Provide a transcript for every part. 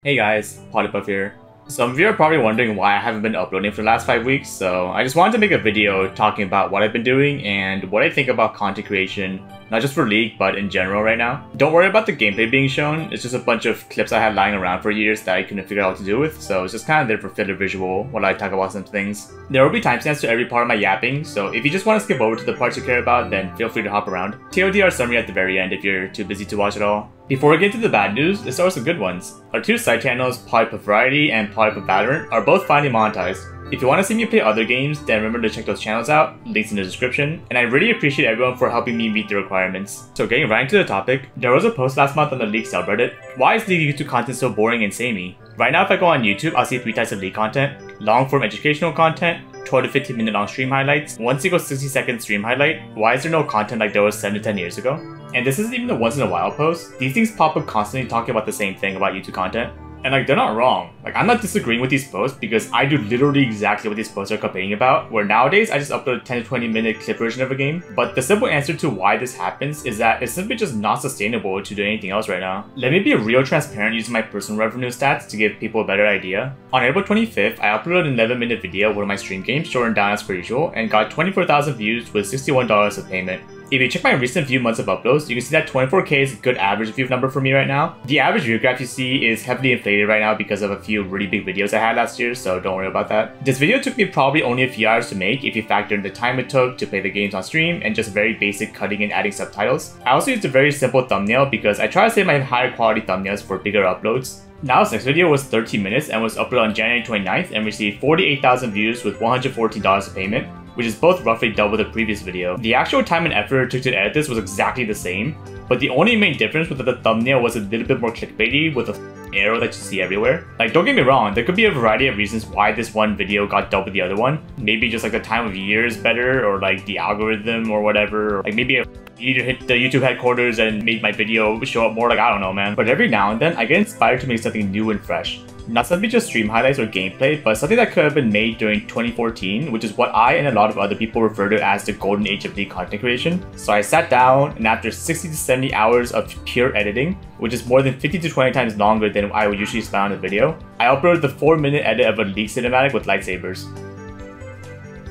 Hey guys, Polypuff here. Some of you are probably wondering why I haven't been uploading for the last 5 weeks, so I just wanted to make a video talking about what I've been doing and what I think about content creation, not just for League, but in general right now. Don't worry about the gameplay being shown, it's just a bunch of clips I had lying around for years that I couldn't figure out what to do with, so it's just kind of there for filler visual while I talk about some things. There will be timestamps to every part of my yapping, so if you just want to skip over to the parts you care about, then feel free to hop around. TLDR summary at the very end if you're too busy to watch it all. Before we get to the bad news, let's start with some good ones. Our two side channels, Polypuff Variety and Polypuff Valorant, are both finally monetized. If you want to see me play other games, then remember to check those channels out, links in the description, and I really appreciate everyone for helping me meet the requirements. So getting right into the topic, there was a post last month on the League subreddit. Why is League YouTube content so boring and samey? Right now if I go on YouTube, I'll see 3 types of League content: long form educational content, 12 to 15 minute long stream highlights, 1 single 60-second stream highlight. Why is there no content like there was 7 to 10 years ago? And this isn't even a once in a while post. These things pop up constantly talking about the same thing about YouTube content. And they're not wrong. I'm not disagreeing with these posts because I do literally exactly what these posts are complaining about, where nowadays I just upload a 10 to 20 minute clip version of a game. But the simple answer to why this happens is that it's simply just not sustainable to do anything else right now. Let me be real transparent using my personal revenue stats to give people a better idea. On April 25th, I uploaded an 11-minute video of one of my stream games, shortened down as per usual, and got 24,000 views with $61 of payment. If you check my recent few months of uploads, you can see that 24k is a good average view number for me right now. The average view graph you see is heavily inflated right now because of a few really big videos I had last year, so don't worry about that. This video took me probably only a few hours to make if you factor in the time it took to play the games on stream and just very basic cutting and adding subtitles. I also used a very simple thumbnail because I try to save my higher quality thumbnails for bigger uploads. Now this next video was 13 minutes and was uploaded on January 29th and received 48,000 views with $114 of payment, which is both roughly double the previous video. The actual time and effort it took to edit this was exactly the same, but the only main difference was that the thumbnail was a little bit more clickbaity with a arrow that you see everywhere. Don't get me wrong, there could be a variety of reasons why this one video got double the other one. Maybe just the time of year is better, or the algorithm or whatever, or maybe a either hit the YouTube headquarters and made my video show up more, I don't know, man. But every now and then I get inspired to make something new and fresh. Not something just stream highlights or gameplay, but something that could have been made during 2014, which is what I and a lot of other people refer to as the golden age of League content creation. So I sat down, and after 60 to 70 hours of pure editing, which is more than 50 to 20 times longer than I would usually spend on a video, I uploaded the 4-minute edit of a League cinematic with lightsabers.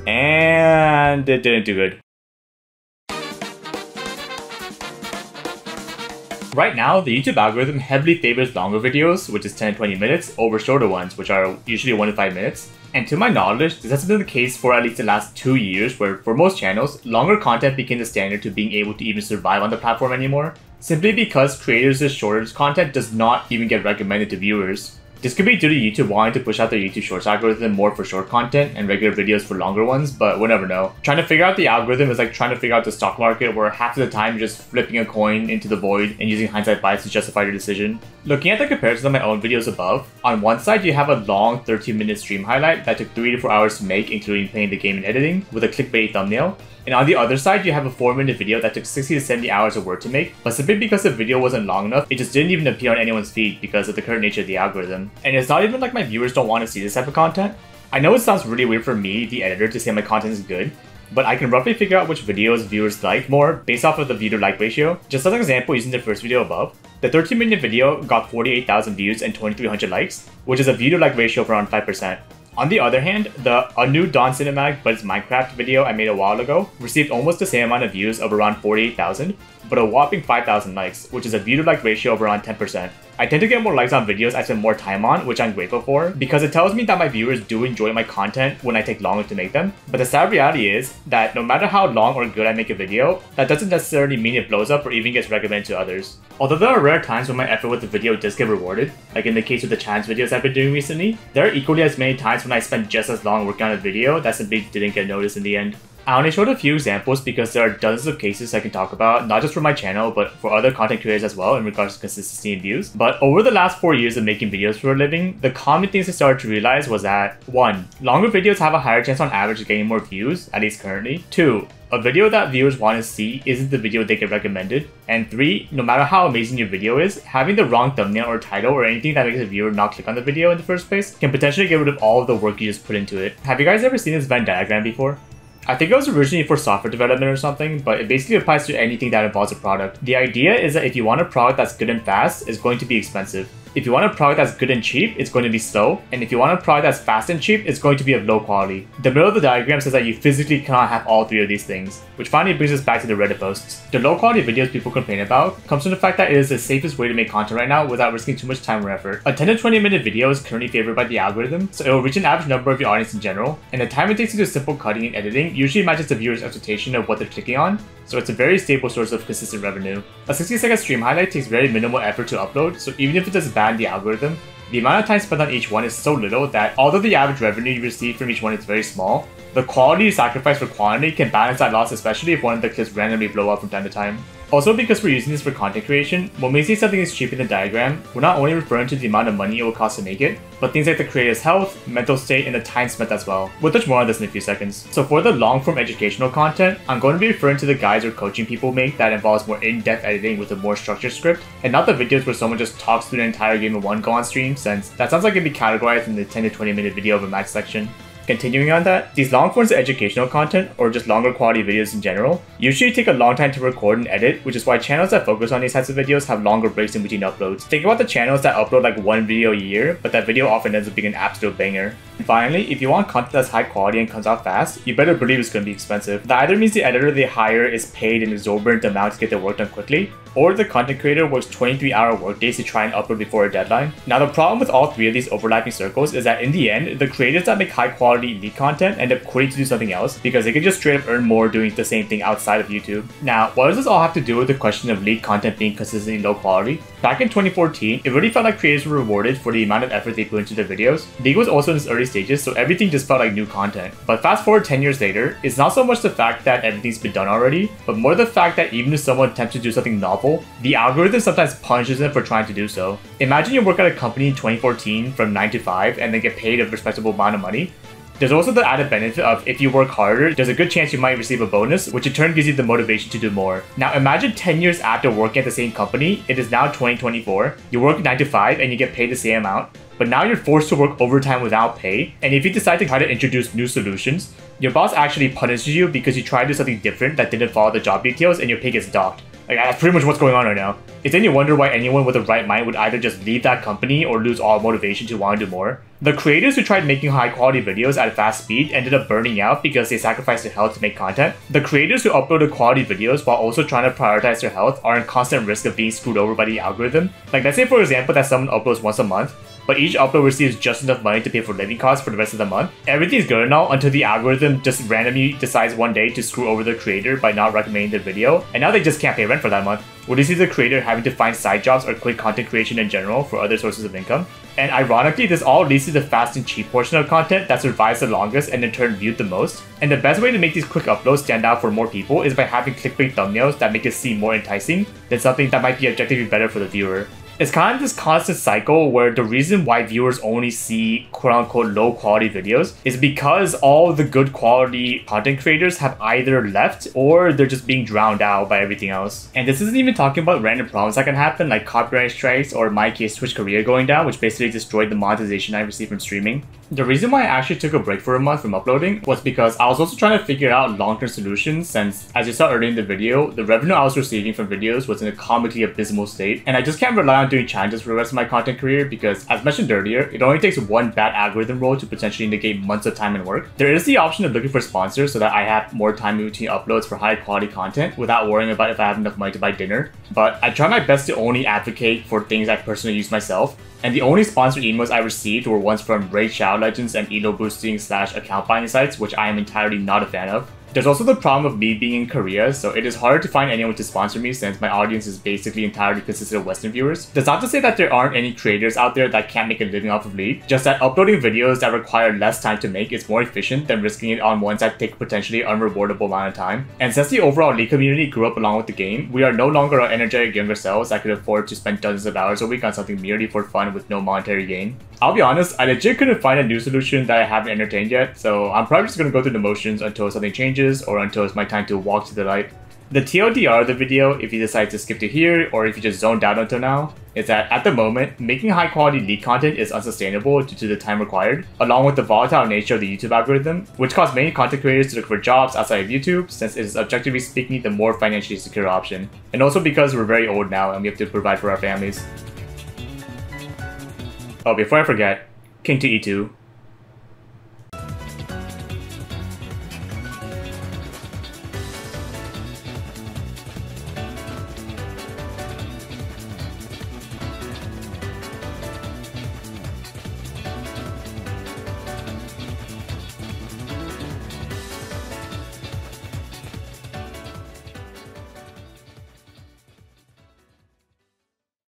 And it didn't do good. Right now, the YouTube algorithm heavily favors longer videos, which is 10 to 20 minutes, over shorter ones, which are usually 1 to 5 minutes. And to my knowledge, this hasn't been the case for at least the last 2 years, where for most channels, longer content became the standard to being able to even survive on the platform anymore, simply because creators' shorter content does not even get recommended to viewers. This could be due to YouTube wanting to push out their YouTube Shorts algorithm more for short content and regular videos for longer ones, but we'll never know. Trying to figure out the algorithm is like trying to figure out the stock market, where half of the time you're just flipping a coin into the void and using hindsight bias to justify your decision. Looking at the comparisons of my own videos above, on one side you have a long 13-minute stream highlight that took 3 to 4 hours to make, including playing the game and editing, with a clickbait thumbnail. And on the other side, you have a 4-minute video that took 60 to 70 hours of work to make, but simply because the video wasn't long enough, it just didn't even appear on anyone's feed because of the current nature of the algorithm. And it's not even like my viewers don't want to see this type of content. I know it sounds really weird for me, the editor, to say my content is good, but I can roughly figure out which videos viewers like more based off of the view to like ratio. Just as an example, using the first video above, the 13-minute video got 48,000 views and 2,300 likes, which is a view to like ratio of around 5%. On the other hand, the A New Dawn cinematic but it's Minecraft video I made a while ago received almost the same amount of views of around 48,000, but a whopping 5,000 likes, which is a view to like ratio of around 10%. I tend to get more likes on videos I spend more time on, which I'm grateful for, because it tells me that my viewers do enjoy my content when I take longer to make them. But the sad reality is that no matter how long or good I make a video, that doesn't necessarily mean it blows up or even gets recommended to others. Although there are rare times when my effort with the video does get rewarded, like in the case of the challenge videos I've been doing recently, there are equally as many times when I spent just as long working on a video that simply didn't get noticed in the end. I only showed a few examples because there are dozens of cases I can talk about, not just for my channel, but for other content creators as well in regards to consistency and views. But over the last 4 years of making videos for a living, the common things I started to realize was that 1. Longer videos have a higher chance on average of getting more views, at least currently. 2. A video that viewers want to see isn't the video they get recommended. And 3. No matter how amazing your video is, having the wrong thumbnail or title or anything that makes a viewer not click on the video in the first place can potentially get rid of all of the work you just put into it. Have you guys ever seen this Venn diagram before? I think it was originally for software development or something, but it basically applies to anything that involves a product. The idea is that if you want a product that's good and fast, it's going to be expensive. If you want a product that's good and cheap, it's going to be slow, and if you want a product that's fast and cheap, it's going to be of low quality. The middle of the diagram says that you physically cannot have all three of these things, which finally brings us back to the Reddit posts. The low quality videos people complain about comes from the fact that it is the safest way to make content right now without risking too much time or effort. A 10 to 20 minute video is currently favored by the algorithm, so it will reach an average number of your audience in general, and the time it takes to do simple cutting and editing usually matches the viewer's expectation of what they're clicking on, so it's a very stable source of consistent revenue. A 60-second stream highlight takes very minimal effort to upload, so even if it does bad in the algorithm, the amount of time spent on each one is so little that although the average revenue you receive from each one is very small, the quality you sacrifice for quantity can balance that loss, especially if one of the clips randomly blow up from time to time. Also, because we're using this for content creation, when we say something is cheap in the diagram, we're not only referring to the amount of money it will cost to make it, but things like the creator's health, mental state, and the time spent as well. We'll touch more on this in a few seconds. So for the long-form educational content, I'm going to be referring to the guides or coaching people make that involves more in-depth editing with a more structured script, and not the videos where someone just talks through the entire game in one go on stream, since that sounds like it'd be categorized in the 10 to 20 minute video of a match section. Continuing on that, these long forms of educational content, or just longer quality videos in general, usually take a long time to record and edit, which is why channels that focus on these types of videos have longer breaks in between uploads. Think about the channels that upload like one video a year, but that video often ends up being an absolute banger. And finally, if you want content that's high quality and comes out fast, you better believe it's going to be expensive. That either means the editor they hire is paid an exorbitant amount to get their work done quickly, or the content creator works 23-hour workdays to try and upload before a deadline. Now, the problem with all three of these overlapping circles is that in the end, the creators that make high quality lead content end up quitting to do something else because they can just straight up earn more doing the same thing outside of YouTube. Now, what does this all have to do with the question of lead content being consistently low quality? Back in 2014, it really felt like creators were rewarded for the amount of effort they put into their videos. League was also in its early stages, so everything just felt like new content. But fast forward 10 years later, it's not so much the fact that everything's been done already, but more the fact that even if someone attempts to do something novel, the algorithm sometimes punishes them for trying to do so. Imagine you work at a company in 2014 from 9 to 5 and then get paid a respectable amount of money. There's also the added benefit of if you work harder, there's a good chance you might receive a bonus, which in turn gives you the motivation to do more. Now imagine 10 years after working at the same company, it is now 2024, you work 9 to 5 and you get paid the same amount, but now you're forced to work overtime without pay, and if you decide to try to introduce new solutions, your boss actually punishes you because you tried to do something different that didn't follow the job details and your pay gets docked. Like, that's pretty much what's going on right now. It's then you wonder why anyone with a right mind would either just leave that company or lose all motivation to want to do more. The creators who tried making high quality videos at a fast speed ended up burning out because they sacrificed their health to make content. The creators who uploaded quality videos while also trying to prioritize their health are in constant risk of being screwed over by the algorithm. Like, let's say for example that someone uploads once a month, but each upload receives just enough money to pay for living costs for the rest of the month. Everything's good and all until the algorithm just randomly decides one day to screw over the creator by not recommending the video, and now they just can't pay rent for that month. Would you see the creator having to find side jobs or quit content creation in general for other sources of income? And ironically, this all leads to the fast and cheap portion of content that survives the longest and in turn viewed the most. And the best way to make these quick uploads stand out for more people is by having clickbait thumbnails that make it seem more enticing than something that might be objectively better for the viewer. It's kind of this constant cycle where the reason why viewers only see quote-unquote low-quality videos is because all the good quality content creators have either left or they're just being drowned out by everything else. And this isn't even talking about random problems that can happen like copyright strikes or in my case Twitch career going down, which basically destroyed the monetization I received from streaming. The reason why I actually took a break for a month from uploading was because I was also trying to figure out long-term solutions since, as you saw earlier in the video, the revenue I was receiving from videos was in a comically abysmal state, and I just can't rely on doing challenges for the rest of my content career because, as mentioned earlier, it only takes one bad algorithm roll to potentially negate months of time and work. There is the option of looking for sponsors so that I have more time in between uploads for high quality content without worrying about if I have enough money to buy dinner, but I try my best to only advocate for things I personally use myself. And the only sponsored emails I received were ones from Raid Shadow Legends and elo boosting / account buying sites, which I am entirely not a fan of. There's also the problem of me being in Korea, so it is hard to find anyone to sponsor me since my audience is basically entirely consisted of Western viewers. That's not to say that there aren't any creators out there that can't make a living off of League, just that uploading videos that require less time to make is more efficient than risking it on ones that take a potentially unrewardable amount of time. And since the overall League community grew up along with the game, we are no longer our energetic younger selves that could afford to spend dozens of hours a week on something merely for fun with no monetary gain. I'll be honest, I legit couldn't find a new solution that I haven't entertained yet, so I'm probably just gonna go through the motions until something changes or until it's my time to walk to the light. The TLDR of the video, if you decide to skip to here or if you just zoned out until now, is that at the moment, making high quality League content is unsustainable due to the time required, along with the volatile nature of the YouTube algorithm, which caused many content creators to look for jobs outside of YouTube since it is objectively speaking the more financially secure option, and also because we're very old now and we have to provide for our families. Oh, before I forget, king to e2.